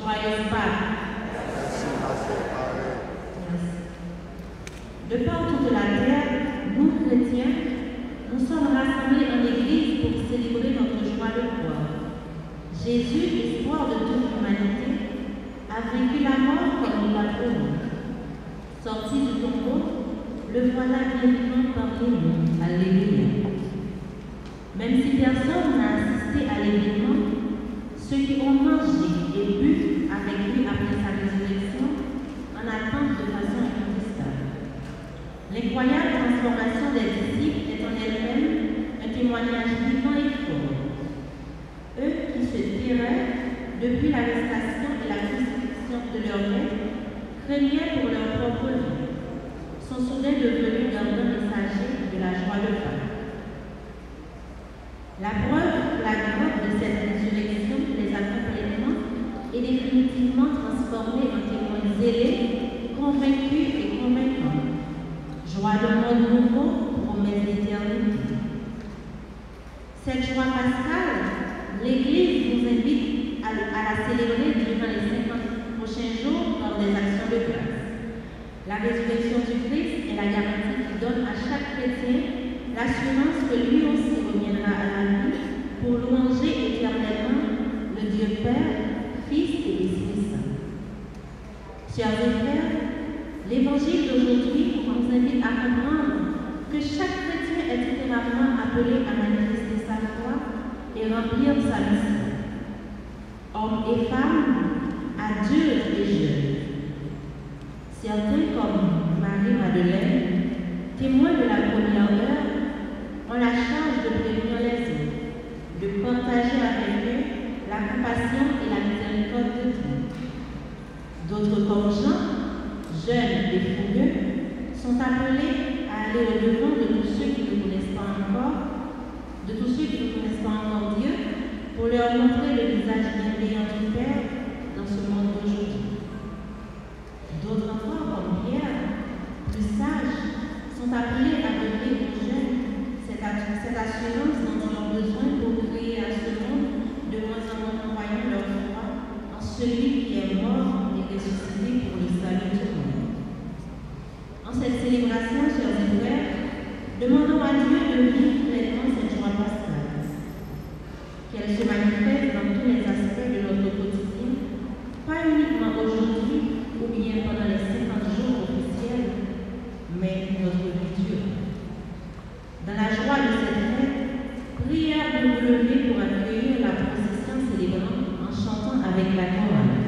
Joyeuse Pâques. De par toute la terre, nous chrétiens, nous sommes rassemblés en Église pour célébrer notre joie de croire. Jésus, espoir de toute l'humanité, a vaincu la mort comme nous l'a promis. Sorti du tombeau, le voilà bien vivant parmi nous. Alléluia. Même si personne n'a assisté à l'événement, ceux qui ont mangé et bu avec lui après sa résurrection en attendent de façon incontestable. L'incroyable transformation des disciples est en elle-même un témoignage vivant et fort. Eux qui se tairaient depuis l'arrestation et la crucifixion de leur maître, craignaient pour leur propre vie, sont soudain devenus gardants messagers de la joie de Pâques. La preuve flagrante de cette résurrection les a complètement et définitivement transformés en témoins zélés, convaincus et convaincants. Joie de monde nouveau, promesse d'éternité. Cette joie pascale, l'Église nous invite à la célébrer durant les 50 prochains jours par des actions de grâce. La résurrection du Christ est la garantie qui donne à chaque chrétien l'assurance que lui aussi reviendra à la vie pour louanger éternellement le Dieu Père, Fils et Esprit Saint. Chers frères, l'Évangile d'aujourd'hui nous invite à comprendre que chaque chrétien est littéralement appelé à manifester sa foi et remplir sa mission. Hommes et femmes, adultes et jeunes. Certains, comme Marie-Madeleine, témoins de la première heure, ont la charge de prévenir les autres, de partager avec eux la compassion et la miséricorde de Dieu. D'autres, comme Jean, jeunes et fougueux, sont appelés à aller au-devant de tous ceux qui ne connaissent pas encore, Dieu, pour leur montrer le visage bienveillant du Père dans ce monde d'aujourd'hui. D'autres encore, comme Pierre, plus sages, sont appelés à donner aux jeunes cette assurance dont ils ont besoin pour créer à ce monde de moins en moins croyant leur foi en celui qui est mort et ressuscité pour le salut du monde. En cette célébration, chers frères, demandons à Dieu de vivre pleinement cette joie pascale, qu'elle se manifeste dans tous les aspects de notre quotidien, pas uniquement aujourd'hui ou bien pendant les 50 jours officiels, mais notre vie dure. Dans la joie de cette fête, prière de vous lever pour accueillir la procession célébrante en chantant avec la chorale.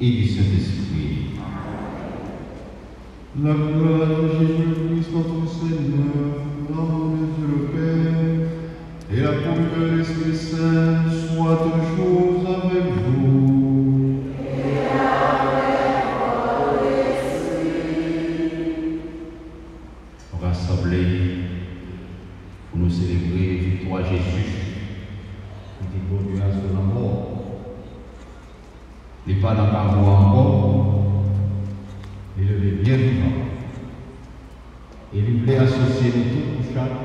et du Saint-Esprit. La gloire de Jésus-Christ, notre Seigneur, l'amour de Dieu le Père, et la communion de l'Esprit Saint soient toujours avec vous. Et avec votre esprit. Rassemblés pour nous célébrer la victoire de Jésus, qui est conduit à son mort. Il n'est pas dans la voie encore, il est bien vivant. Et il voulait associer nous tous pour chaque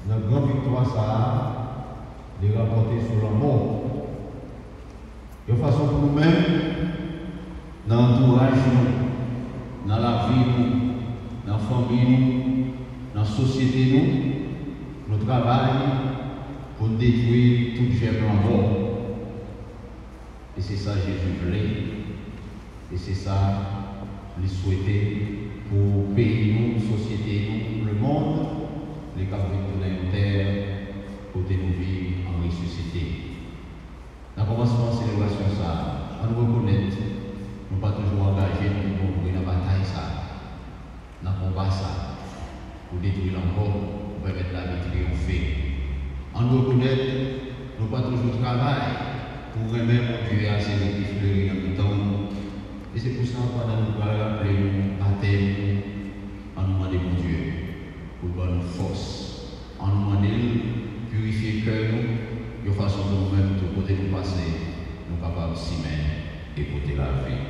la grande victoire, ça de rapporter sur la mort. De façon pour nous-mêmes, dans l'entourage, dans la vie, dans la famille, dans la société, nous travaillons pour détruire toute germe en mort. Et c'est ça que Jésus voulait. Et c'est ça qu'il souhaitait pour le pays, nous, société, nous, le monde, les capables de la terre, pour nous vivre en ressuscité. Dans le commencement de la célébration, ça, on nous reconnaît, nous pas toujours engagés dans la bataille, ça, dans le combat, ça, pour détruire l'encore, pour permettre la vie de triompher. On nous reconnaît, nous pas toujours travailler pour remettre mon Dieu à ses équipes fleuries en même temps. Et c'est pour ça qu'on a nous rappeler à terre, on nous demande mon Dieu pour donner force. On nous demande de purifier le cœur, de façon que nous-mêmes, de côté nous passer, nous sommes capables de s'y mettre et porter la vie.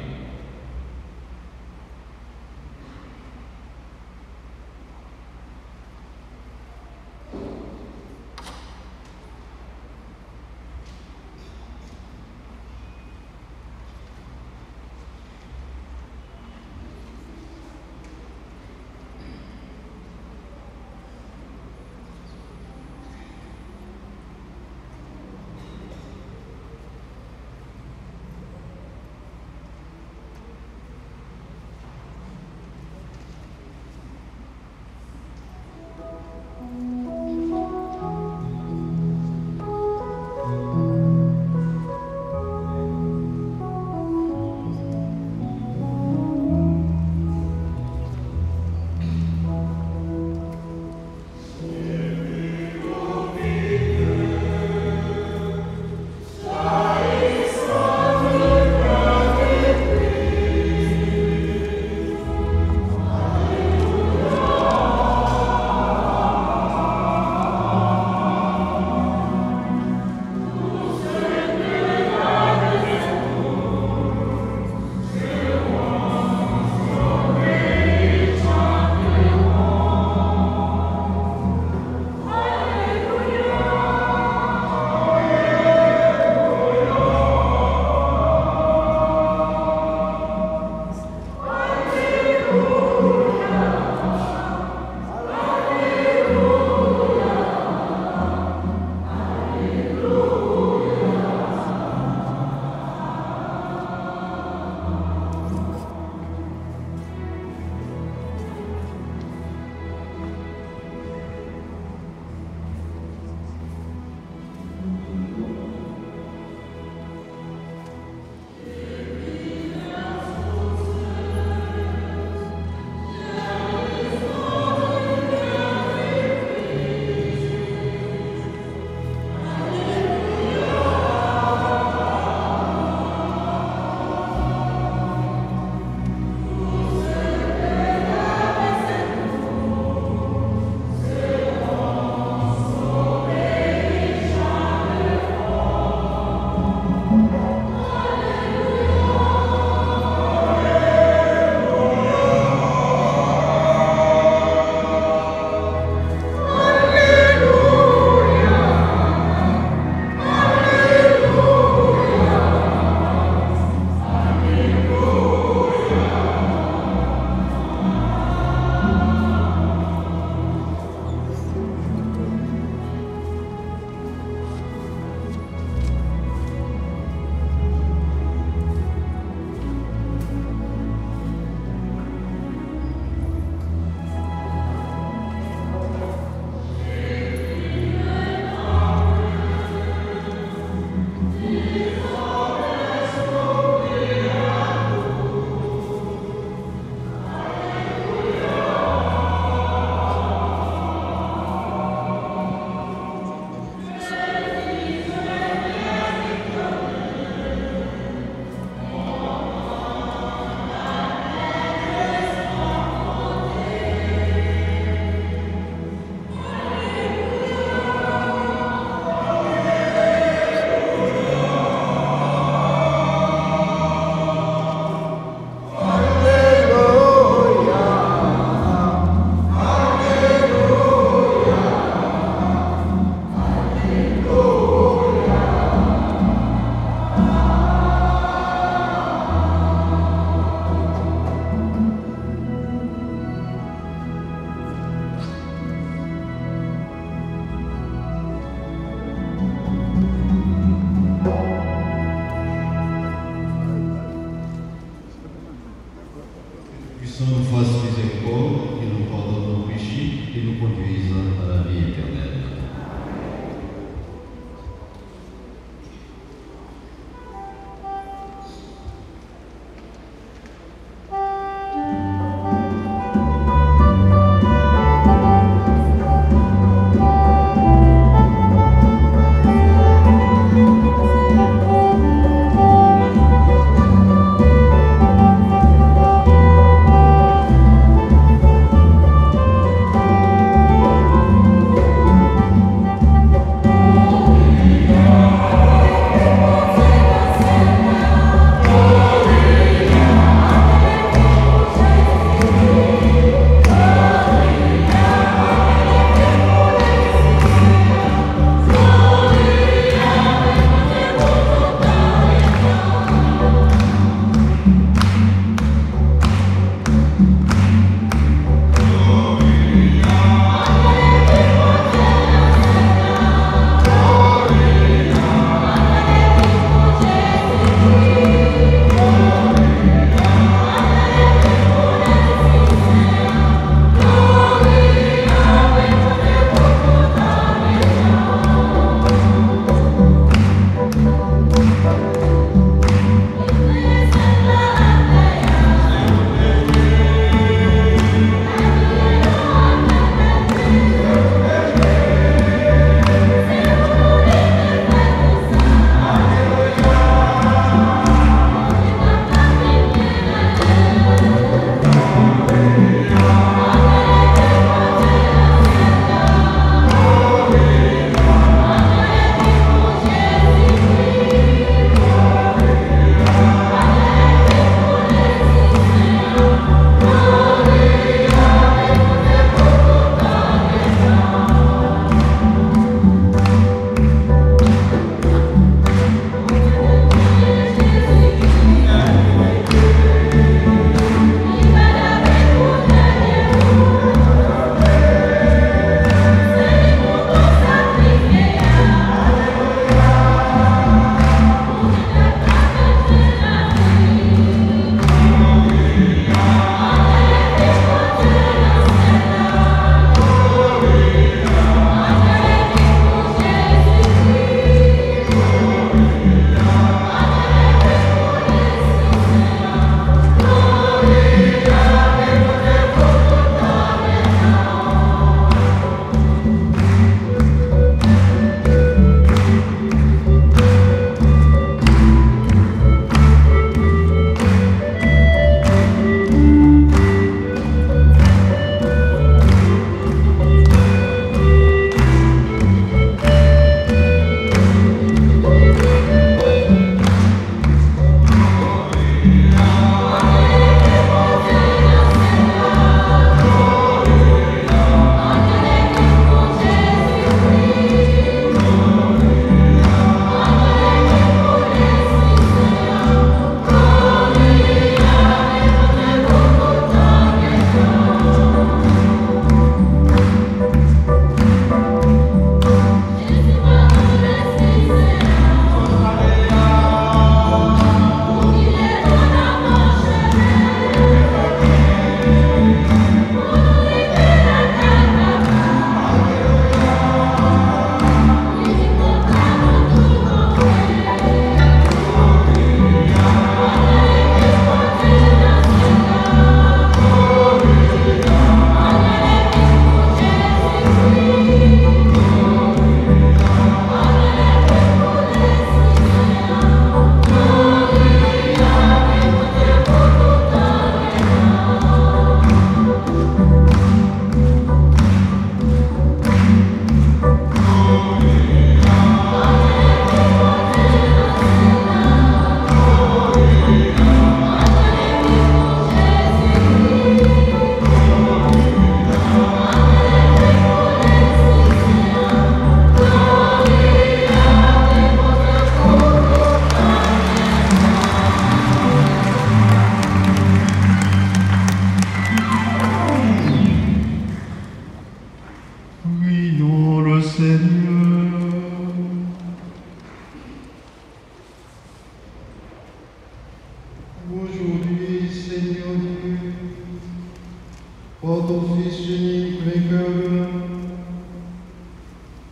Puissant nous fasse miséricorde, qui nous pardonne nos péchés et nous conduise à la vie éternelle. Aujourd'hui, Seigneur Dieu, Par ton Fils unique, vainqueur de la mort,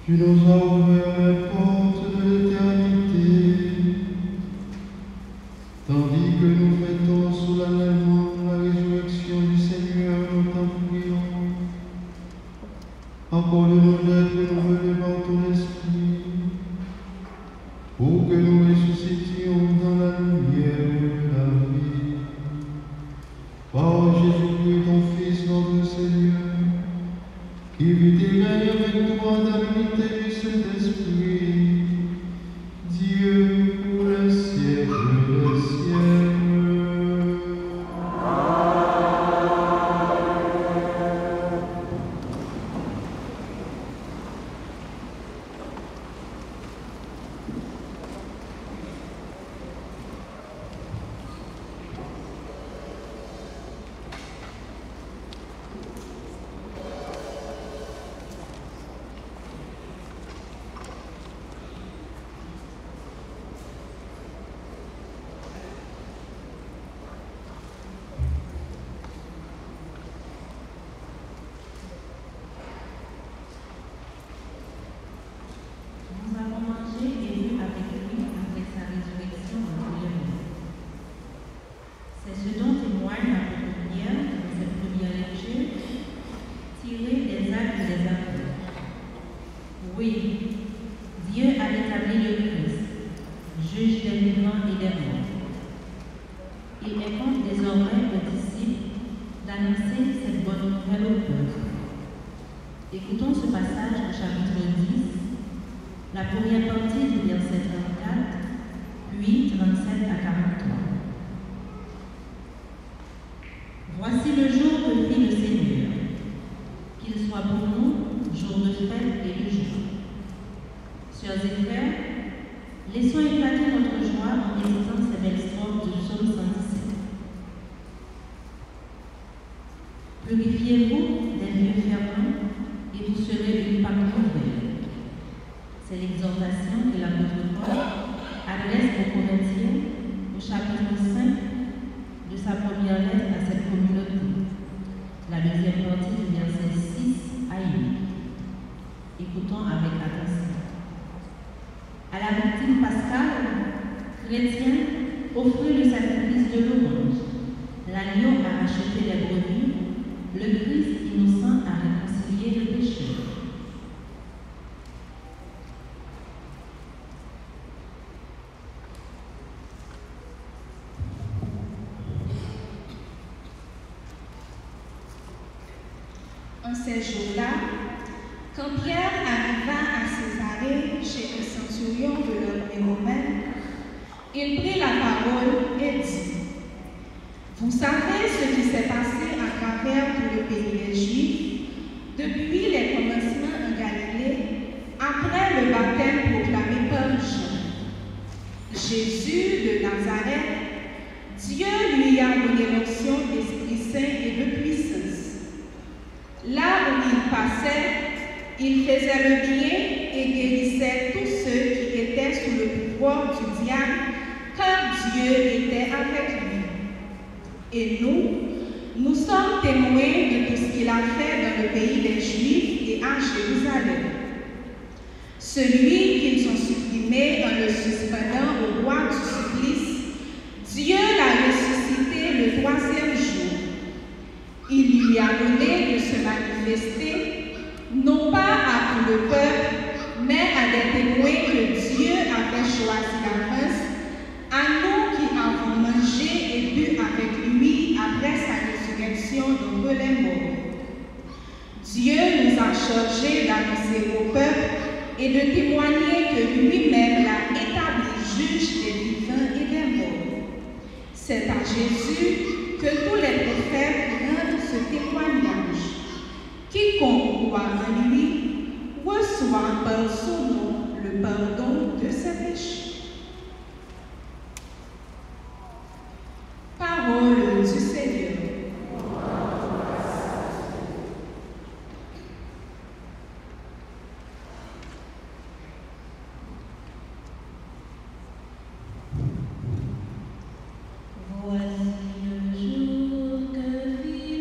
tu nous as ouvert les portes de l'éternité, tandis que nous fêtons solennellement la résurrection du Seigneur, nous t'en prions. Accorde-nous d'être renouvelés par ton esprit, pour que nous ressuscitions dans la lumière de la vie. Par Jésus-Christ, ton Fils, notre Seigneur, qui vit et règne avec toi dans l'unité du Saint-Esprit, Dieu pour les siècles des siècles. Nous avons mangé et bu avec lui après sa résurrection entre les morts. C'est ce dont témoigne la première de cette première lecture, tirée des actes des apôtres. Oui, Dieu a établi le Christ, juge des vivants et des morts. Il incombe désormais aux disciples d'annoncer cette bonne nouvelle au peuple. Écoutons ce passage au chapitre 10, la première partie du verset 34, puis 37 à 43. Voici le jour que fit le Seigneur, qu'il soit pour nous jour de fête et de joie. Sœurs et frères, laissons éclater notre joie en méditant ces belles strophes du psaume 117. Purifiez-vous des lieux ferments et vous serez une Pâque nouvelle. C'est l'exhortation que l'apôtre Paul adresse aux Corinthiens au chapitre 5 de sa première lettre à cette communauté, la deuxième partie du verset 6 à 8. Écoutons avec attention. À la victime pascale, chrétiens, offrez le sacrifice de louange. L'agneau a racheté les brebis, le Christ innocent a réconcilié le pécheur. En ces jours-là, quand Pierre arriva à Césarée chez un centurion de l'armée romaine, il prit la parole et dit: Vous savez ce qui s'est passé à travers tout le pays des Juifs depuis les commencements en Galilée, après le baptême proclamé par Jean. Jésus de Nazareth, Dieu lui a donné l'onction d'Esprit Saint et de puissance. Là où il passait, il faisait le bien et guérissait tous ceux qui étaient sous le pouvoir du diable, car Dieu était avec lui. Et nous sommes témoins de tout ce qu'il a fait dans le pays des Juifs et à Jérusalem. Celui qu'ils ont supprimé en le suspendant au roi du supplice, Dieu l'a ressuscité le 3e jour. Il lui a donné de se manifester, non pas à tout le peuple, mais à des témoins que Dieu avait choisis d'avance, à nous qui avons mangé et bu avec lui après sa résurrection d'entre les morts. Dieu nous a chargés d'annoncer au peuple et de témoigner que lui-même l'a établi juge des vivants et des morts. C'est à Jésus que tous les prophètes rendent ce témoignage. Quiconque croit en lui reçoit par son nom le pardon de ses péchés. Parole du Seigneur. Voici le jour que fit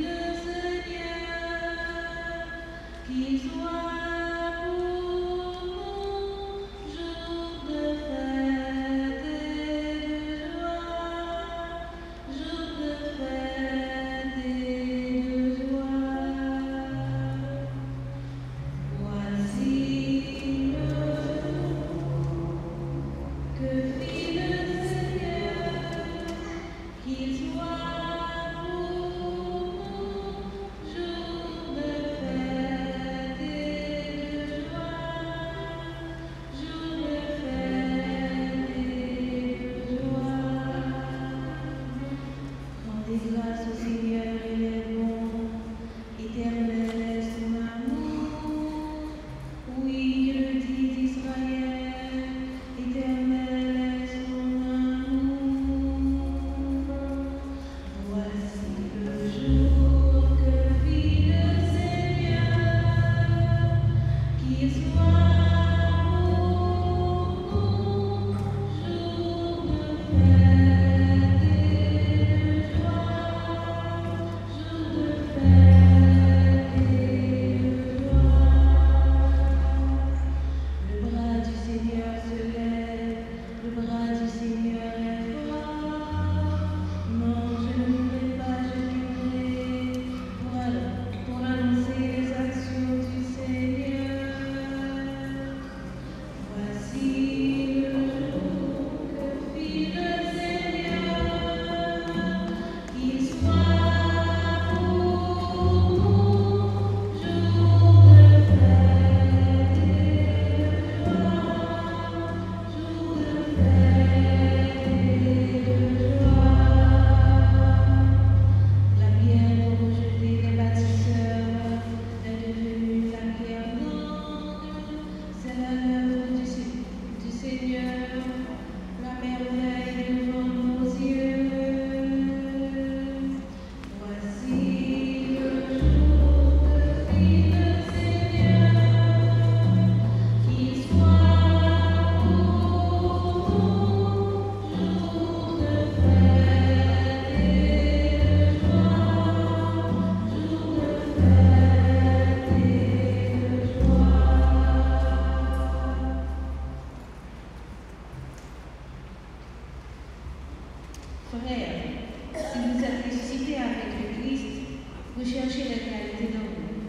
Vous cherchez la réalité dans vous.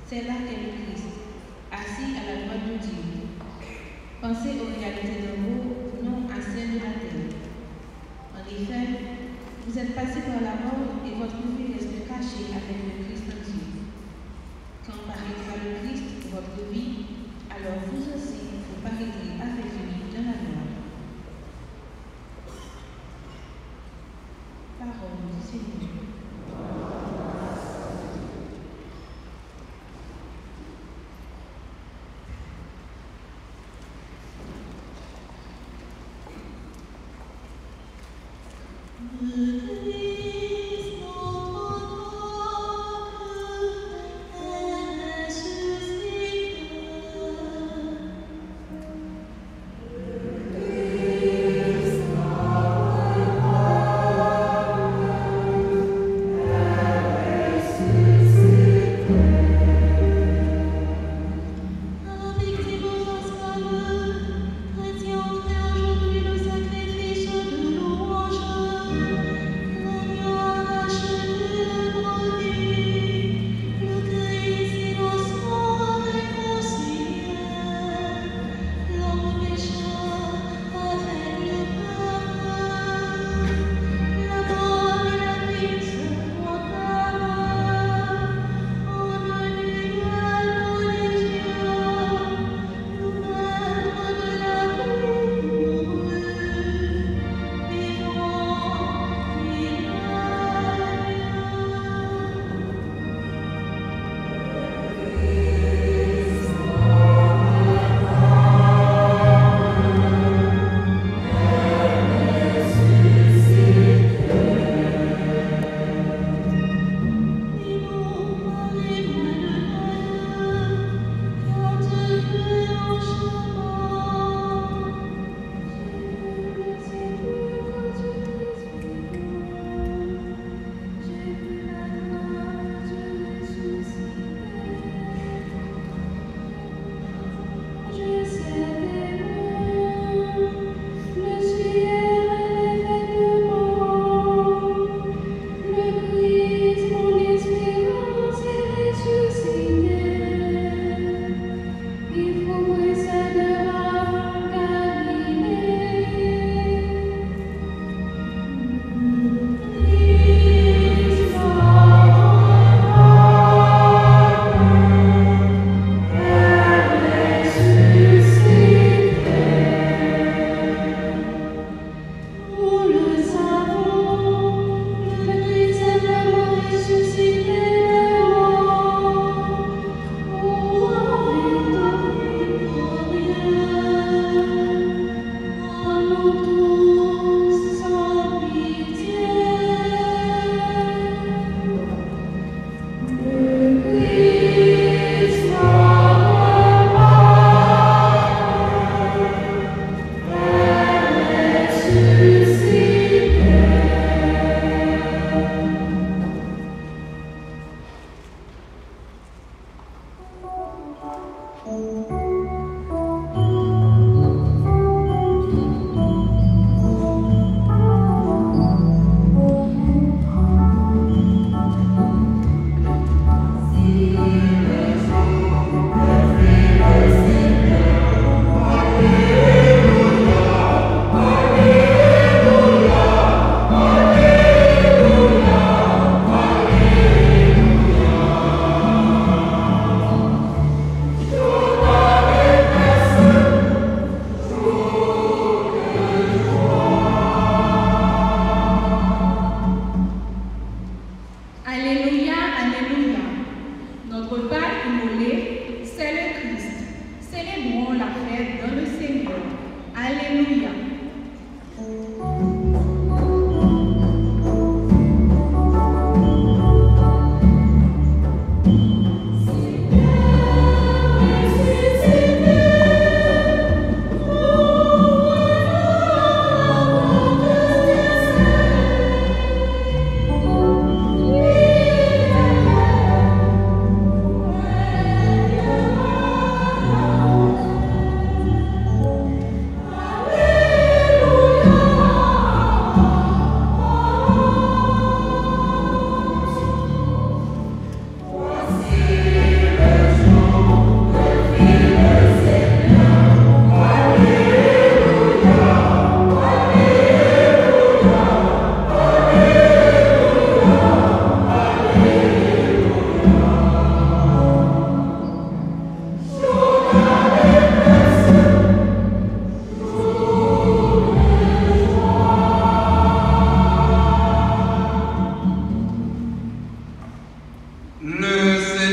C'est là qu'est le Christ, assis à la droite de Dieu. Pensez aux réalités dans vous, non à celles de la terre. En effet, vous êtes passé par la mort et votre vie reste cachée avec le Christ en Dieu. Quand paraîtra le Christ, votre vie, alors vous aussi, vous paraîtrez avec lui dans la gloire. Parole du Seigneur.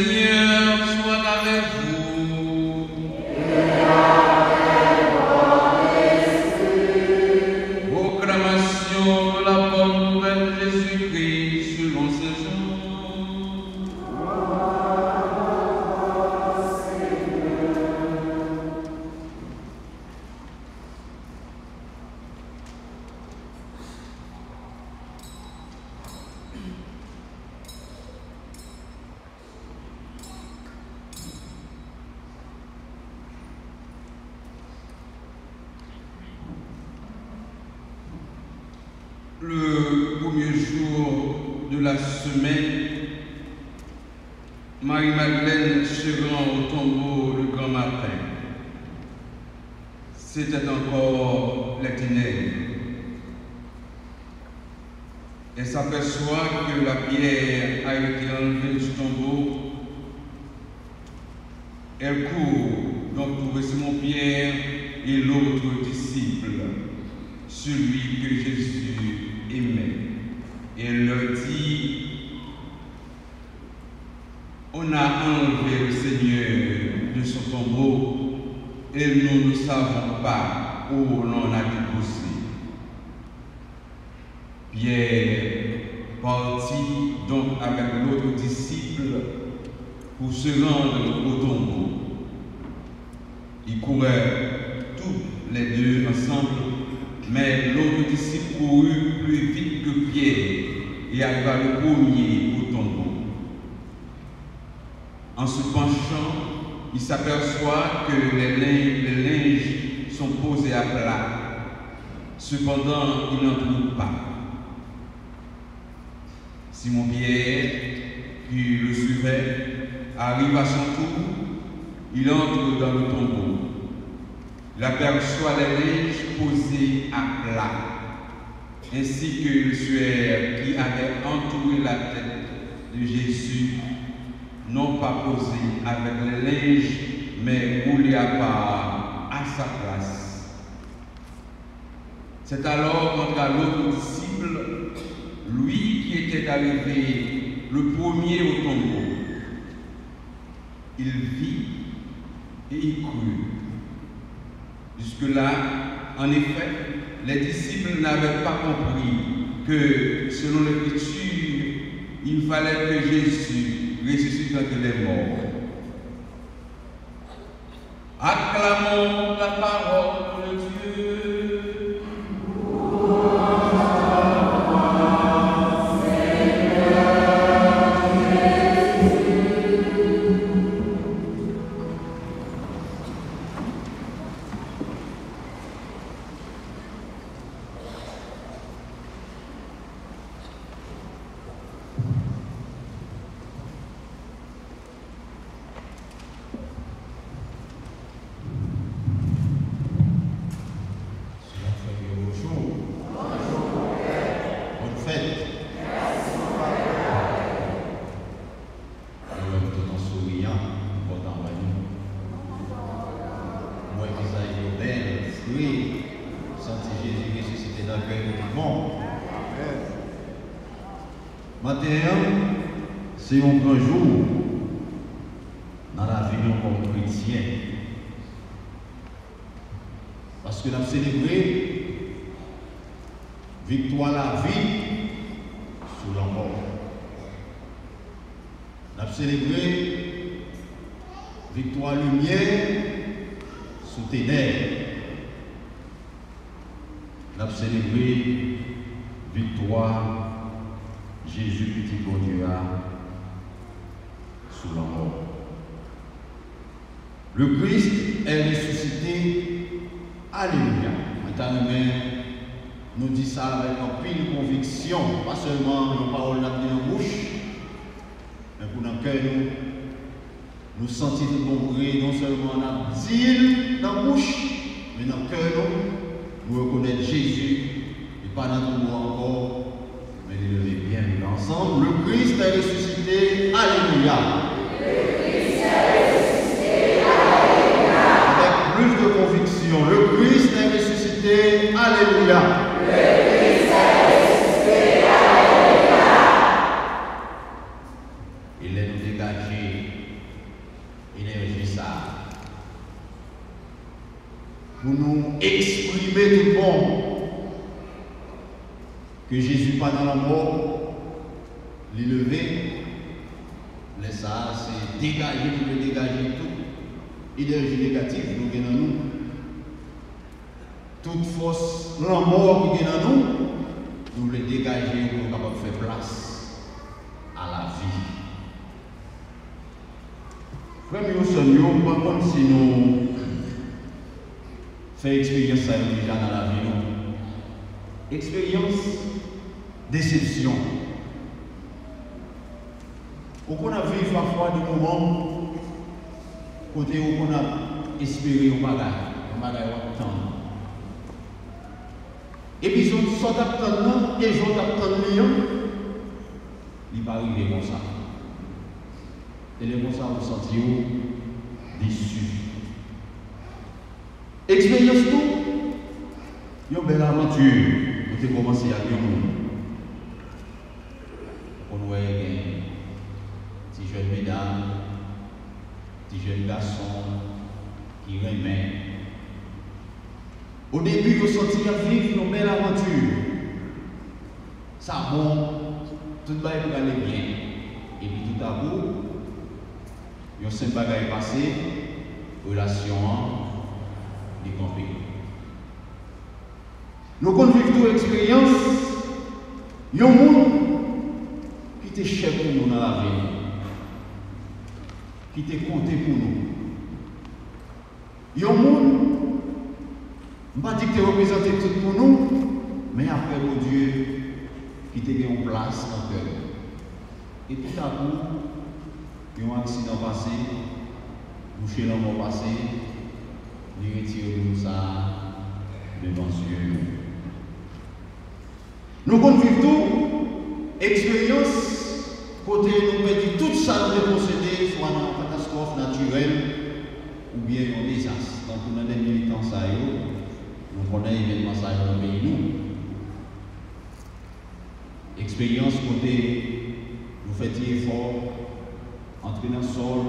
Seigneur soit avec vous. Proclamation de la bonne nouvelle de Jésus-Christ selon Saint Jean. Le premier jour de la semaine, Marie-Madeleine se rend au tombeau le grand matin. C'était encore les ténèbres. Elle s'aperçoit que la pierre a été enlevée du tombeau. Elle court donc trouver Simon-Pierre et l'autre disciple, celui que Jésus aimait. Et elle leur dit, on a enlevé le Seigneur de son tombeau et nous ne savons pas où l'on a déposé. Pierre partit donc avec l'autre disciple pour se rendre au tombeau. Ils couraient tous les deux ensemble, mais l'autre disciple courut plus vite que Pierre et arriva le premier au tombeau. En se penchant, il s'aperçoit que les linges sont posés à plat. Cependant, il n'en trouve pas. Simon-Pierre, qui le suivait, arrive à son tour. Il entre dans le tombeau. Il aperçoit les linges posés à plat, ainsi que le suaire qui avait entouré la tête de Jésus, non pas posé avec les linges, mais roulé à part à sa place. C'est alors qu'entra l'autre disciple, lui qui était arrivé le premier au tombeau. Il vit et il crut. Jusque-là, en effet, les disciples n'avaient pas compris que, selon l'Écriture, il fallait que Jésus ressuscite entre les morts. Acclamons la parole de Dieu. C'est un grand jour dans la vie de comme chrétien. Parce que nous avons célébré victoire la vie sous la mort. Nous avons célébré victoire lumière sous ténèbres. Nous avons célébré victoire Jésus petit bon Dieu sous la mort. Le Christ est ressuscité. Alléluia. Maintenant, nous disons ça avec une pile conviction, pas seulement nos paroles dans la bouche, mais pour dans le cœur, nous sentons nous non seulement dans la dit dans la bouche, mais dans le cœur, nous reconnaissons Jésus, et pas dans notre mot encore. Mais levez bien ensemble. Le Christ est ressuscité. Alléluia. Le Christ est ressuscité. Alléluia. Avec plus de conviction. Le Christ est ressuscité. Alléluia. Le Christ est ressuscité. Alléluia. Et là, nous dégager l'énergie ça. Pour nous exprimer tout le monde que Jésus pas dans la mort, l'élever, les ça, c'est dégager, nous devons dégager toute énergie négative nous gagnons nous. Toute force, la mort qui est dans nous, nous voulons dégager pour nous capables de faire place à la vie. Frère, nous sommes pas comme si nous faisons expérience déjà dans la vie. Expérience, déception. On a vécu parfois des moments côté où on a espéré un bagage ou temps. Et puis ils sont attendant et ils ont attendant il va arriver comme ça. Et les comme ça vous sentez déçus. Expérience tout, une belle aventure. Vous avez commencé à dire on voit des petits jeunes mesdames, petits jeunes garçons qui remettent. Au début, vous sentez à vivre une belle aventure. Ça bon, tout va aller bien. Et puis tout à coup, il y a un simple bagage passé, relation décampée. Nous convivons toute expérience, il y a un monde qui était cher pour nous dans la vie, qui était compté pour nous. Il y a un monde, je ne vais pas dire que tu représentes tout pour nous, mais après mon Dieu, qui te donne place dans le cœur. Et tout à coup, il y a un accident passé, boucher l'homme passé, il retire tout ça devant Dieu. Nous vivons tout, expérience, côté nous perdons tout ça de procédés, soit dans une catastrophe naturelle ou bien un désastre. Donc, nous avons des militants, nous connaissons évidemment ça dans le pays. Expérience, côté nous faisons effort, entrer dans le sol,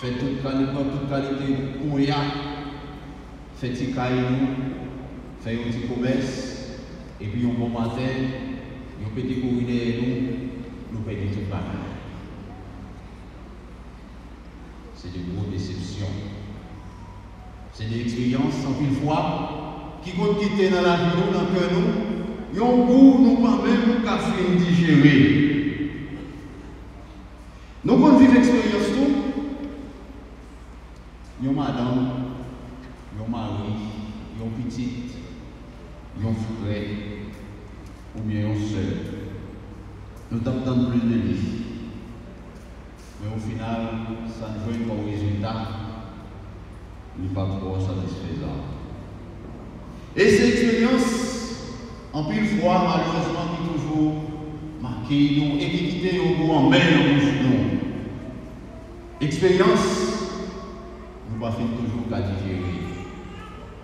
faire toute qualité pour y aller, faire des cailloux, faire un petit commerce. Et puis, un bon matin, un petit courrier nous perdons tout le bagage. C'est de grosses déceptions. C'est des expériences, en pile fois, qui vont quitter dans la vie, dans le cœur, nous, un goût, nous pas même qu'à faire digérer. Nous avons vécu l'expérience tout. Une madame, un mari, un petit, un frère, ou bien un seul. Nous t'attendons plus de lui. Mais au final, ça ne joue pas au résultat, n'est pas trop satisfaisant. Et cette expérience, en pile fois, malheureusement, qui toujours marqué nous et qui quitte au goût en main dans nous. Expérience, nous ne pas finir toujours qu'à digérer.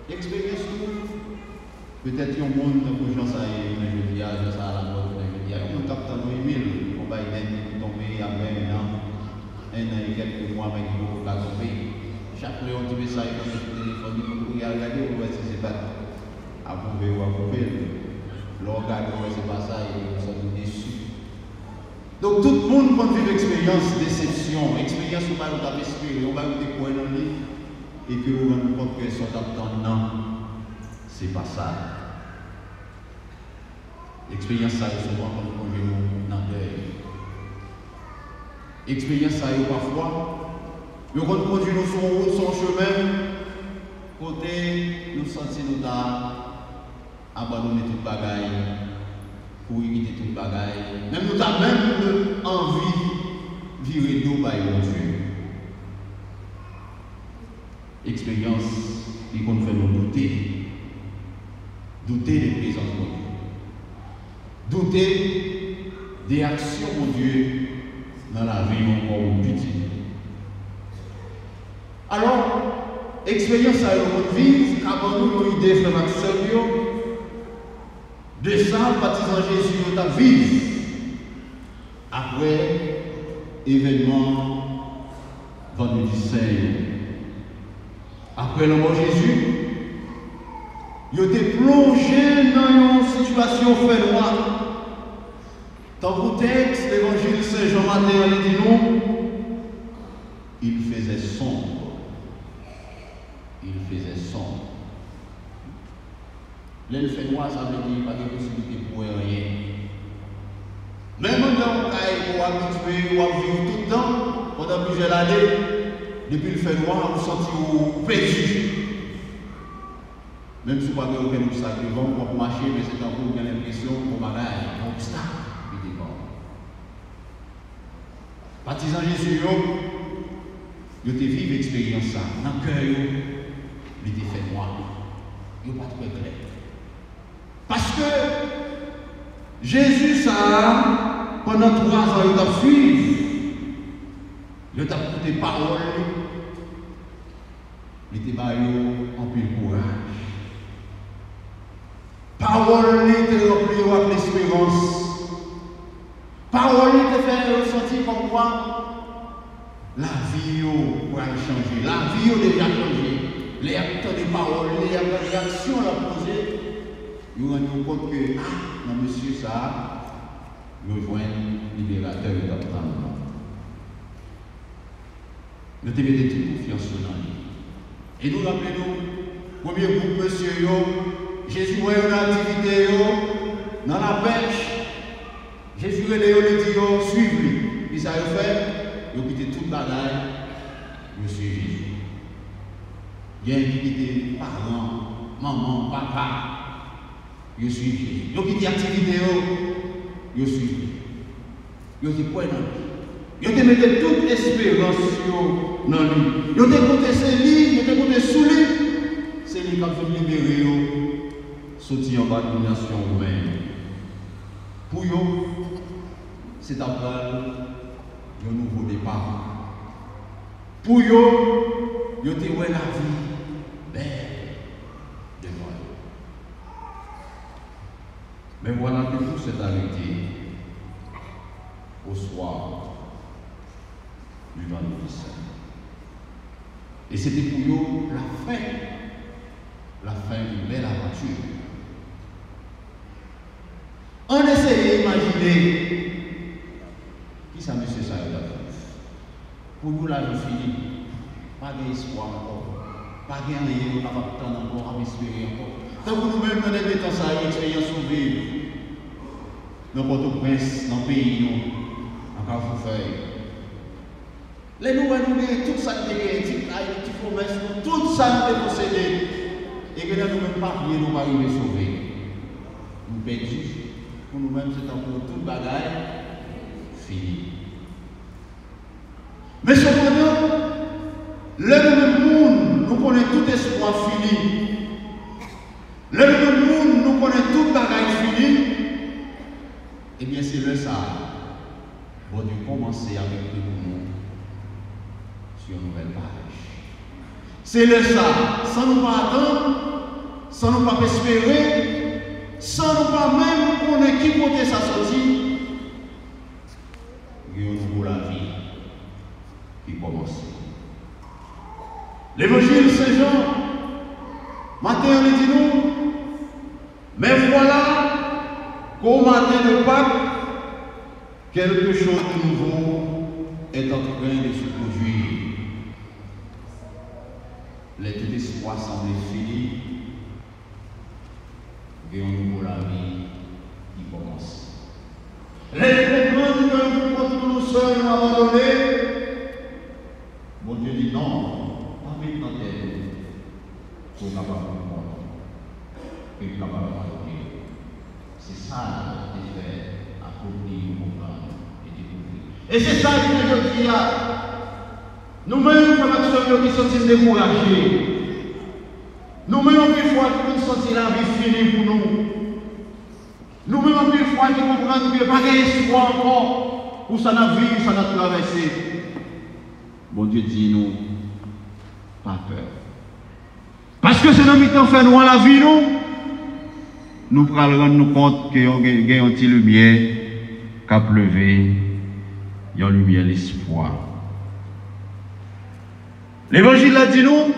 Expérience, peut-être qu'il y a un monde qui a ça je dis à la mode, je dis à un capitaine Emile, on va y tomber après un an et quelques mois avec nous, on va tomber. Chaque fois, on dit ça, il faut que le téléphone, il faut regarder, on va si c'est pas approuvé ou approuvé. L'on regarde, on va c'est pas ça, et on s'en déçu. Donc, tout le monde peut vivre expérience, déception, expérience où on va espérer, on va être quoi dans le livre, et que vous rendez compte que sont attendant, non, c'est pas ça. L'expérience, ça est souvent quand nous conduisons dans le deuil. Expérience, ça est parfois, nous conduisons sur route, son chemin, côté, nous sentons nous abandonner toute bagaille, pour éviter toute bagaille. Même nous avons même envie de virer nous par mon Dieu. Expérience qui nous fait nous douter. Douter des présences de Dieu. Douter des actions de Dieu dans la vie encore petit. Alors, expérience à nous vivre, qu'avant nous une idée frère Maxime, de ça, baptisant Jésus, nous vivre. Après, événement vendredi saint. Après le mort Jésus, il était plongé dans une situation fait noire. Dans le texte, l'évangile Saint Jean Matthieu dit nous, il faisait sombre. Il faisait sombre. L'elle fait noir, ça veut dire pas de possibilité pour rien. Même dans le cas où on habitué, où on vit tout le temps, pendant plusieurs années, depuis le fait noir, vous sentez perdu. Même si vous n'avez pas aucun obstacle devant, vous pouvez marcher, mais c'est un peu vous avez l'impression qu'on va aller un obstacle. Partisan Jésus, ils ont vécu l'expérience dans le cœur, ils étaient fait noir. Ils n'ont pas très clair. Parce que Jésus, ça, pendant 3 ans, il a suivi. Il a écouté paroles. Il était en plus courage. Parole était remplie avec l'espérance. Parole te fait ressentir comme quoi la vie va changer. La vie a déjà changé. Les acteurs des paroles, les réactions à la poser, ils ont rendu compte que, non, monsieur, ça, rejoint le libérateur et l'obtenant. Nous devons mettre toute confiance dans lui. Et nous rappelons, premier groupe, monsieur, Jésus a une activité dans la pêche. Jésus et Léo lui dit, suivez-lui. Puis ça a fait, il a quitté toute bagaille, il suit Jésus. Il a quitté parents, maman, papa, il suit Jésus. Il a quitté l'activité, il suit. Il a dit quoi dans lui? Il a mis toute espérance dans lui. Il a compté ses livres, il a compté sous lui. C'est lui qui a fait libérer, sortir en bas de domination romaine. Pour eux, c'est après un nouveau départ. Pour eux, ils ont dit la vie belle devant eux. Mais voilà que tout s'est arrêté au soir du vendredi saint. Et c'était pour eux la fin d'une belle aventure. On essaie d'imaginer qui ça, monsieur, ça a fait. Pour nous, la vie finie. Pas d'espoir encore. Pas de rien, on n'a pas de temps encore à espérer encore. Donc, pour nous-mêmes, nous avons des temps, ça a une expérience sauvée. Dans Port-au-Prince, dans le pays, en Carrefour-Feuille. Les nouvelles, nous avons tout ça qui est dit, qui promesse, tout ça qui est possédé. Et que nous ne pas bien nous arriver à sauver. Nous perdons. Pour nous-mêmes, c'est encore toute bagaille finie. Mais cependant, le même monde, nous connaissons tout espoir fini. Le même monde, nous connaissons toute bagaille finie. Eh bien, c'est le ça. Bon Dieu, commencer avec nous sur une nouvelle page. C'est le ça, sans nous pas attendre, sans nous pas espérer, sans nous pas même qu'on ait qui côté sa sortie, il y a un nouveau la vie qui commence. L'évangile Saint-Jean, matin on dit nous, mais voilà qu'au matin de Pâques, quelque chose de nouveau est en train de se produire. Les tout espoirs semblent finis. Et on nous voit la vie qui commence. Les grandes que nous seuls nous abandonnés, mon Dieu dit non, pas vite dans terre, pour capable de comprendre, et capable de comprendre. C'est ça qui fait accomplir, comprendre et découvrir. Et c'est ça que je dis à nous-mêmes, comme qui sont découragés. Nous-mêmes, une fois qui nous sentir la vie finie pour nous. Nous-mêmes, une fois qui comprennent qu'il n'y a pas d'espoir encore pour ça notre vie, ça notre traversée. Bon Dieu dit nous, pas peur. Parce que c'est dans le temps fait noir la vie, nous pourrons rendre nous compte qu'il y a une lumière qui a pleuvé, il y a une lumière l'espoir. L'évangile a dit nous,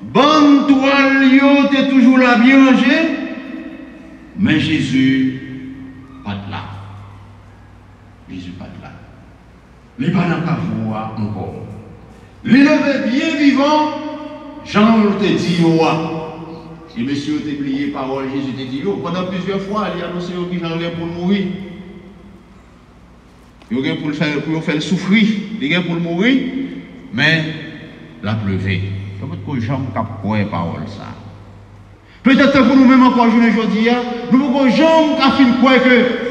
bonne toile t'es toujours là bien rangée, mais Jésus pas de là. Jésus pas de là. Il n'est pas dans la voie encore. Il est bien vivant, Jean te dit, et monsieur t'a oublié parole, Jésus t'a dit, pendant plusieurs fois, il a annoncé qu'il Jean pour mourir. Il y a pour le faire souffrir, il y a pour mourir, mais la pleuvé. Peut-être que Jean n'a pas parole ça. Peut-être que nous-mêmes encore aujourd'hui, nous pouvons Jean n'a pas croire que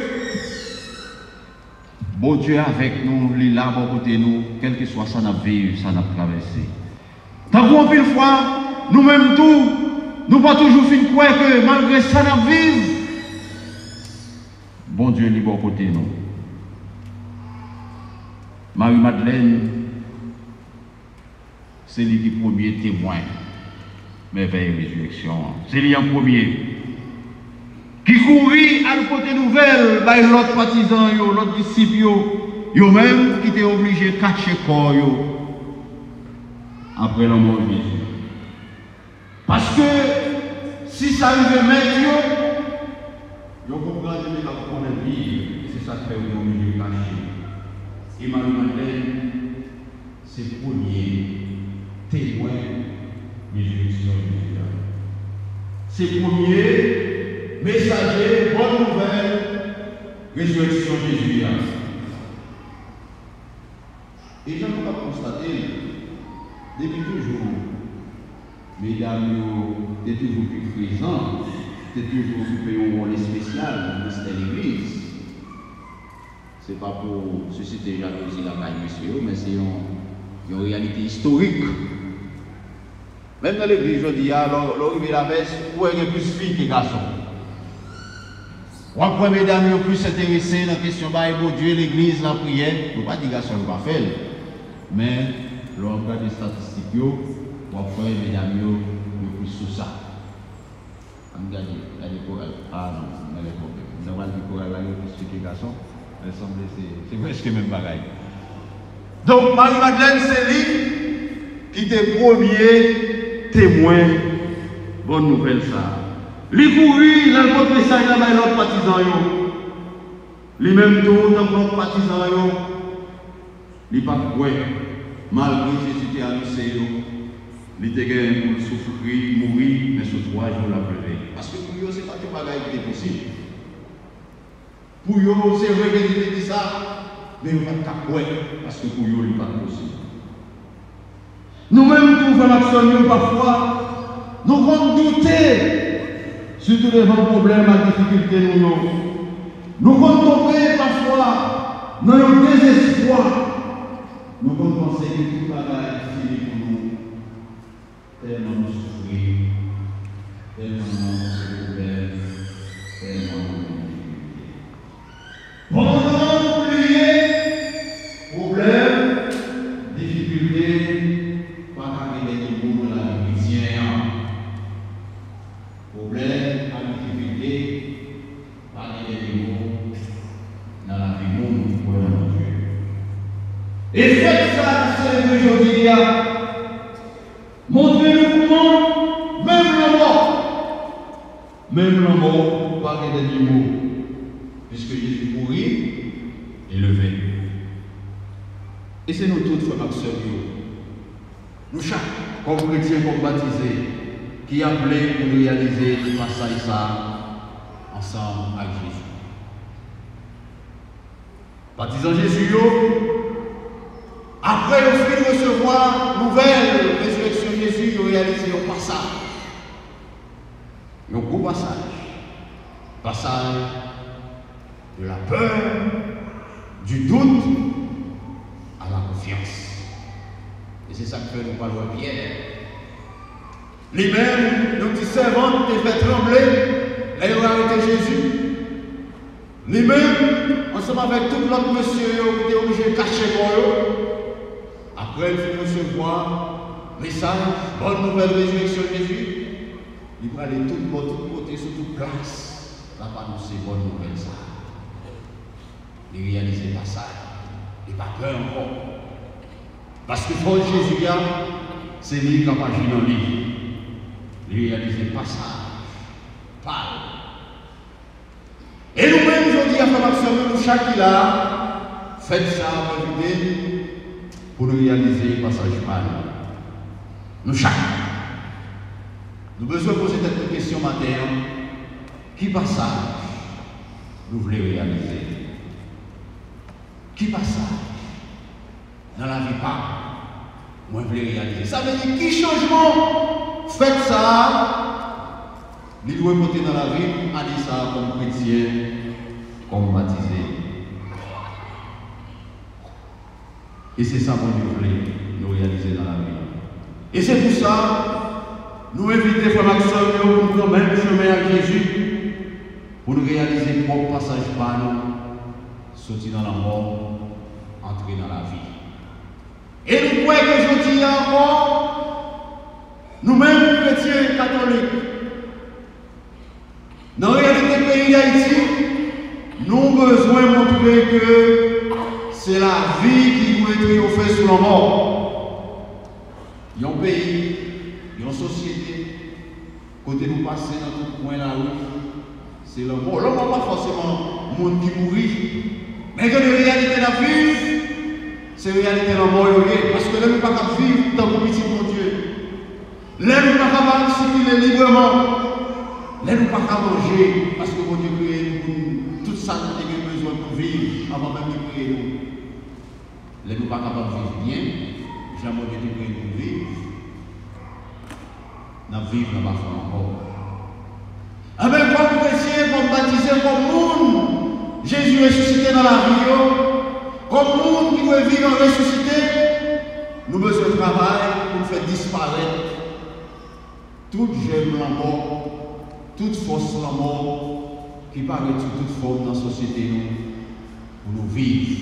bon Dieu avec nous, il est là à côté de nous, quel que soit ça n'a vécu, ça n'a traversé. Tant qu'on une fois, nous-mêmes tout, nous pas toujours fin croire que malgré ça n'a vécu, bon Dieu est à côté de nous. Marie-Madeleine, c'est lui qui est le premier témoin, mais vers la résurrection. C'est lui en premier. Qui courit à le côté nouvelle, par l'autre partisan, l'autre disciple, même qui était obligé de cacher le corps après la mort de Jésus. Parce que si ça arrive maintenant, vous comprenez que vous pouvez vivre, c'est ça que vous obligé de cacher. Et Marie-Madeleine, c'est le premier témoin de résurrection de Jésus. C'est le premier messager, bonne nouvelle, résurrection de Jésus. Et j'en ai pas constaté, depuis toujours, mesdames, vous êtes toujours plus présents, vous êtes toujours occupé un rôle spécial dans l'Église. Ce n'est pas pour susciter jalousie la caille, monsieur, mais c'est une réalité historique. Même dans l'église, je dis, l'arrivée de la messe, où il y a plus de filles que de garçons. Après, mesdames, sont plus intéressées dans la question de Dieu, l'église, la prière. Je ne peux pas dire que garçons ne pas faire. Mais, l'on regarde les statistiques, après, mesdames, sont plus sous ça. Regardez, les chorales. Ah non, les problèmes. Nous avons dit chorales là, plus que les garçons. C'est presque le même bagaille. Donc, Marie-Madeleine, c'est lui qui était le premier témoin. Bonne nouvelle, ça. Lui couru, il a le message dans l'autre partisan. Lui-même, tout dans l'autre partisan. Il n'est pas quoi. Malgré Jésus était annoncé, il était gagné pour souffrir, mourir, mais sur 3 jours, il a pleuvé. Parce que pour eux, ce n'est pas tout bagaille qui était possible. Pour eux, c'est vrai qu'il dit ça, mais on va pas croire, parce que pour eux, il n'est pas possible. Nous-mêmes, nous faisons l'action parfois, nous pouvons douter, surtout devant le problème, la difficulté, nous pouvons tomber parfois dans le désespoir. Nous pouvons penser que tout le travail est fini pour nous, tellement nous souffrir, tellement nous souffrir, tellement nous pendant prier, problème, difficulté, pas arriver du monde dans la chrétienne. Problème, difficulté, pas arriver du monde dans la vie monde pour Dieu. Et faites ça, c'est aujourd'hui, montrez-nous comment, même la mort, pas arriver du monde. Puisque Jésus mourit et levé. Et c'est nous tous, frères et sœurs, nous chaque, comme chrétiens, comme baptisés, qui appelés pour réaliser le passage ça ensemble avec Jésus. Baptisant Jésus, après le fait de recevoir nouvelle résurrection de Jésus, ils ont réalisé un passage. Un gros passage. Passage de la peur, du doute à la confiance. Et c'est ça que fait nous parler à Pierre. Lui-même, nos petits servants, étaient fait trembler, là il a arrêté Jésus. Lui-même, ensemble avec tout l'autre monsieur, il était obligé de cacher pour eux. Après, il faut recevoir message, bonne nouvelle résurrection de Jésus. Il va aller tout côté, sur toute place, là pour annoncer bonne nouvelle ça. Il réalise le passage. Et pas peur encore. Parce que pour Jésus, c'est lui qui a agi dans lui. Il réalise pas ça. Parle. Et nous-mêmes, je dis à nous chaque là, faites ça pour aider pour nous réaliser le passage mal. Nous chaque. Nous avons besoin de poser cette question matin. Qui passage nous voulons réaliser? Qui passage dans la vie pas? Moi, je voulais réaliser. Ça veut dire qui changement? Faites ça. Nous devons monter dans la vie, aller ça comme chrétien, comme baptisé. Et c'est ça qu'on voulait nous réaliser dans la vie. Et c'est pour ça, nous invitons Frère Maxime pour nous même chemin à Jésus, pour nous réaliser le propre passage par nous, sortir dans la mort, entrer dans la vie. Et nous croyons que je dis encore, nous-mêmes chrétiens catholiques, dans la réalité du pays d'Haïti, nous avons besoin de montrer que c'est la vie qui doit triompher sur la mort. Il y a un pays, il y a une société, côté nous passer dans tout coin de la rue, c'est la mort. L'homme n'est pas forcément le monde qui mourit, mais que la réalité de la vie, c'est la réalité de la mort. Parce que là, nous ne pouvons pas vivre dans le petit mon Dieu. Là, nous ne pouvons pas circuler librement. Là, nous ne pouvons pas manger parce que mon Dieu crée tout ça, nous avons besoin pour vivre avant même de créer nous. Là, nous ne pouvons pas vivre bien. Jamais Dieu te crée pour vivre. Nous vivons dans la foi encore. Ah ben, comme chrétien, comme baptisé, comme monde, Jésus ressuscité dans la vie, comme monde qui doit vivre en ressuscité, nous avons besoin de travail pour faire disparaître toute gemme la mort, toute force la mort qui paraît sous toute forme dans la société, pour nous vivre.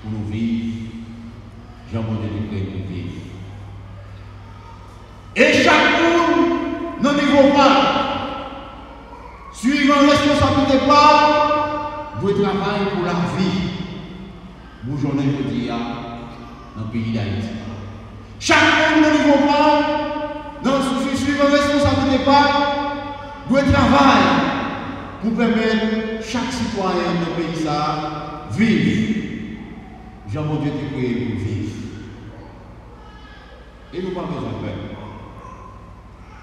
Pour nous vivre, Jean-Mon Dieu nous crée pour vivre. Et chaque monde, ne niveau pas, suivant la responsabilité pas, doit travailler pour la vie. Vous j'en ai dit dans le pays d'Haïti. Chaque monde ne niveau pas, suivant la responsabilité pas, doit travailler pour permettre chaque citoyen de pays ça vivre. Jean-Mon Dieu t'a créé pour vivre. Et nous n'avons pas besoin de peur.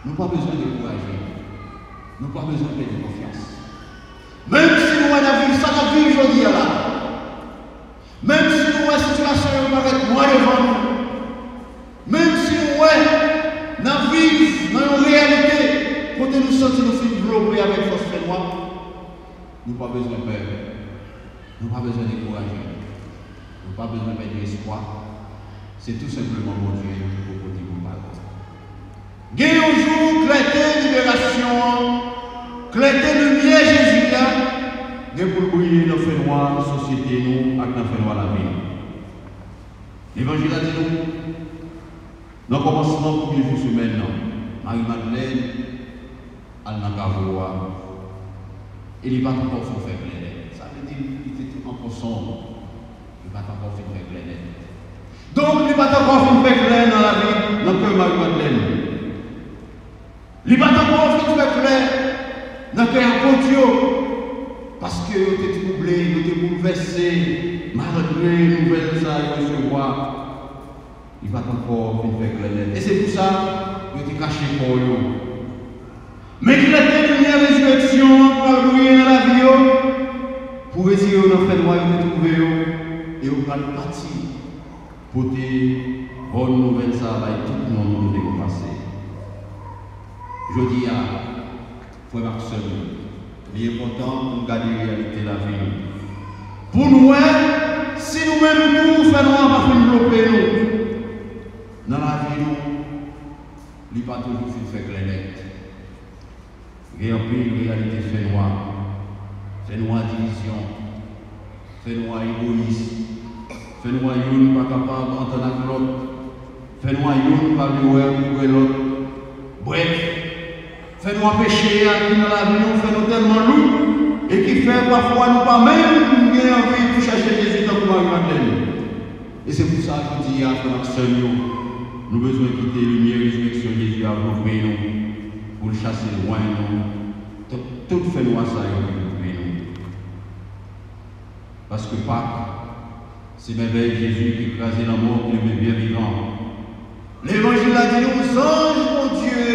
Nous n'avons pas besoin de décourager. Nous n'avons pas besoin de perdre confiance. Même si nous avons vu ça, la vie aujourd'hui là. Même si nous avons une situation qui paraît moins devant nous. Même si nous avons dans la vie, dans une réalité, quand nous sentons nous faire bloquer avec force fait noire, nous n'avons pas besoin de peur. Nous n'avons pas besoin de décourager. Nous n'avons pas besoin de perdre l'espoir. C'est tout simplement mon Dieu pour côté vous parler. Gagne un jour, clarté, libération, clarté, lumière, Jésus, gagne pour briller dans le fait noir, la société, nous, avec dans le fait noir la vie. L'évangile a dit nous, dans le commencement, pour bien jour semaine, Marie-Madeleine, elle n'a qu'à voir. Et il va encore faire clair. Ça veut dire qu'il était encore sombre. Il va encore faire clair. Donc, il va encore faire clair dans la vie, dans le cœur de Marie-Madeleine. Il va encore faire clair dans le cœur de Dieu. Parce que vous êtes troublé, vous êtes bouleversé, malgré les nouvelles ça et recevoir. Il va encore faire clair. Et c'est pour ça que vous êtes caché pour vous. Mais il a été une résurrection pour briller dans la vie, pour retirer dans le fait noir et vous trouver, et vous allez partir. Pour des bonnes nouvelles, ça va être tout le monde nous passer. Je dis à Frère Maxime, il est important de garder la réalité de la vie. Pour nous, si nous-mêmes nous faisons pas développer nous, dans la vie, il n'y a pas toujours fait clair net. Il y a un peu de réalité fait noir division, fait noir égoïsme. Fais-nous un yon pas capable d'entendre avec l'autre. Fais-nous un yon pas de l'autre. Bref, fais-nous un péché qui dans la vie nous fait tellement lourd et qui fait parfois nous pas même gagner envie de chercher Jésus tant que Marie-Madeleine. Et c'est pour ça que je dis à frère Maxime, nous avons besoin de quitter la lumière, résurrection de Jésus à ouvrir nous, pour le chasser loin nous. Tout fait nous à ça et ouvrir nous. Parce que Pâques, c'est merveille Jésus qui écrasé la mort, qui le met bien vivant. L'évangile a dit aux anges, mon Dieu,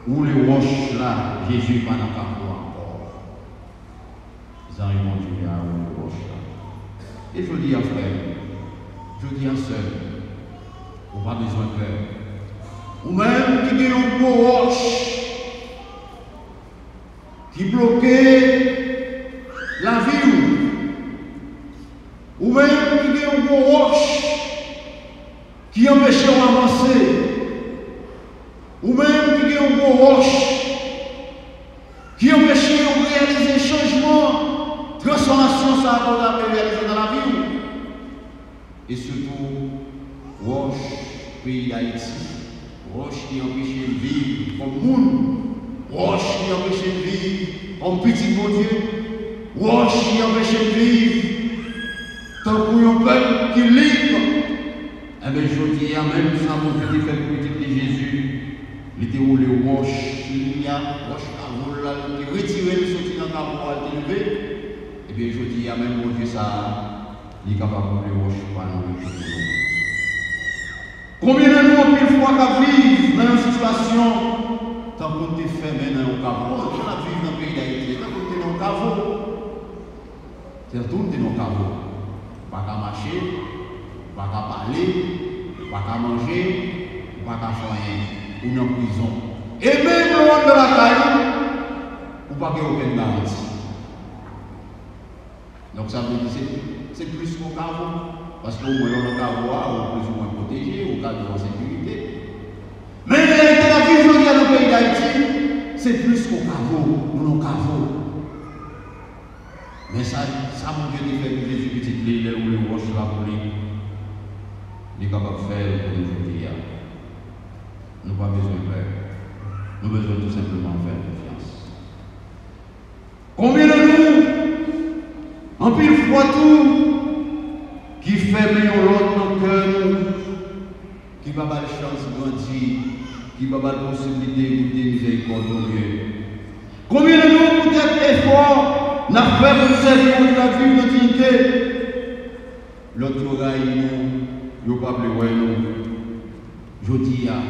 où les roches là, Jésus pas dans le encore. Les anges, mon Dieu, là, où les roches là. Et je dis à frère, je dis à sœur, on n'a pas besoin de peur. Ou même qui a un gros roche qui bloquait la vie. Ou même qui a un gros roche qui empêchait d'avancer. Ou même qui a un gros roche qui empêchait de réaliser changement, transformation, ça a réalisé dans la vie. Et surtout, roche, pays d'Haïti, roche qui empêchait de vivre comme monde, roche qui empêchait de vivre comme petit bon Dieu, roche qui empêchait de vivre tant pour un peuple qui est libre. Eh bien, je dis, même ça, mon Dieu, fait politique de Jésus, il était roulé aux roches, il y a roche à rouler, qui retirait le sorti dans la voie, il était levé. Eh bien, je dis, même mon Dieu, ça, il est capable de rouler aux roches, pas nous. Combien de nous, mille fois, qui vivent dans une situation, tant qu'on est fermé dans un caveau, on a vécu dans le pays d'Haïti, tant qu'on est dans un caveau, c'est tout dans un caveau. Pas qu'à marcher, pas qu'à parler, pas qu'à manger, pas qu'à faire rien, ou en prison. Et même le monde de la caille, ou pas qu'il y ait aucune garantie. Donc ça veut dire c'est plus qu'au caveau. Parce qu'au moins, on a avoir plus ou moins protégé, au cas de la sécurité. Mais la réalité de la vie aujourd'hui dans le pays d'Haïti, c'est plus qu'au caveau, ou non caveau. Mais ça mon Dieu, dit fait que Jésus petit clé, où les roches là pour lui, il est capable de faire pour nous aujourd'hui. Nous n'avons pas besoin de faire. Nous avons besoin tout simplement de faire confiance. Combien de nous, en pile fois tout, qui fait meilleur l'autre dans le cœur, qui va avoir la chance de grandir, qui va avoir la possibilité de miséricorde de Dieu. Combien de nous, peut-être effort, n'a fait pour servir de la vie de dignité? L'autre oreille, nous, il n'y a pas de nous. Je dis à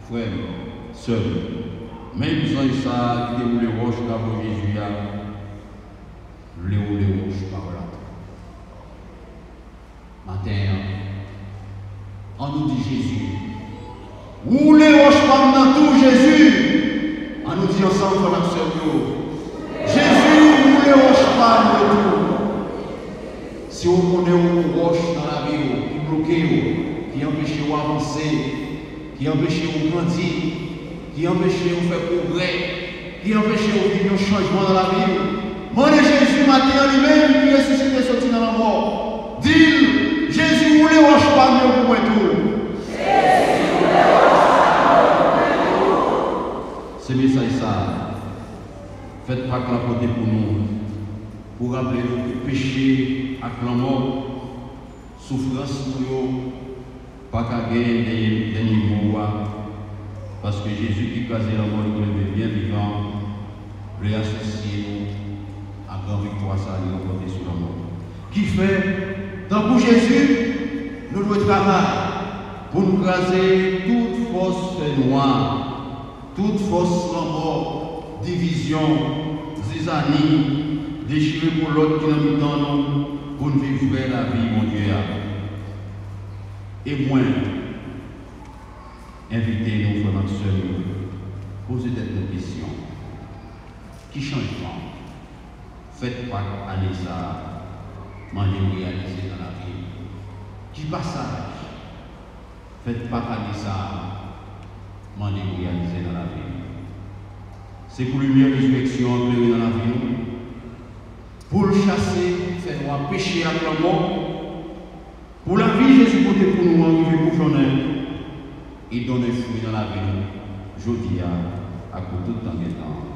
frère, sœur, même sans ça, qui déroule les roches là pour Jésus, les roches par là. Matin, on nous dit Jésus. Où les roches pas dans tout Jésus? On nous dit ensemble qu'on a Jésus, où les roches pas dans tout? Si on connaît une roche dans la vie, qui bloque, qui empêche d'avancer, qui empêche de grandir, qui empêche de faire progrès, qui empêche de vivre un changement dans la vie. Mon Jésus matin lui-même qui ressuscité sorti dans la mort. Dis Jésus, vous les roches pas mieux pour tout. Jésus, vous les roches pas mieux pour tout. C'est message ça. Faites pas la côté pour nous. Pour rappeler le péché à la mort, souffrance pour nous, pas qu'à gagner des niveaux. Parce que Jésus qui casait la mort, il est bien vivant, lui associer nous à grande victoire, ça allait remporter sur la mort. Qui fait dans pour Jésus, nous devons travailler pour nous craser toute force noire, toute force de mort, division, zizanie, déchirer pour l'autre qui nous dans nous, pour nous vivre la vie, mon Dieu. Et moi, invitez-nous, frères et sœurs, posez des questions. Qui changement? Faites pas aller ça. Mandez réaliser dans la vie. Qui passage? Faites pas aller ça. Mandez réaliser dans la vie. C'est pour lumière résurrection éclairer dans la vie. Pour le chasser, faire nous pécher à la mort. Pour la vie, Jésus côté pour nous arriver pour journée. Et donner fruit dans la vie. Je dis à tout le temps.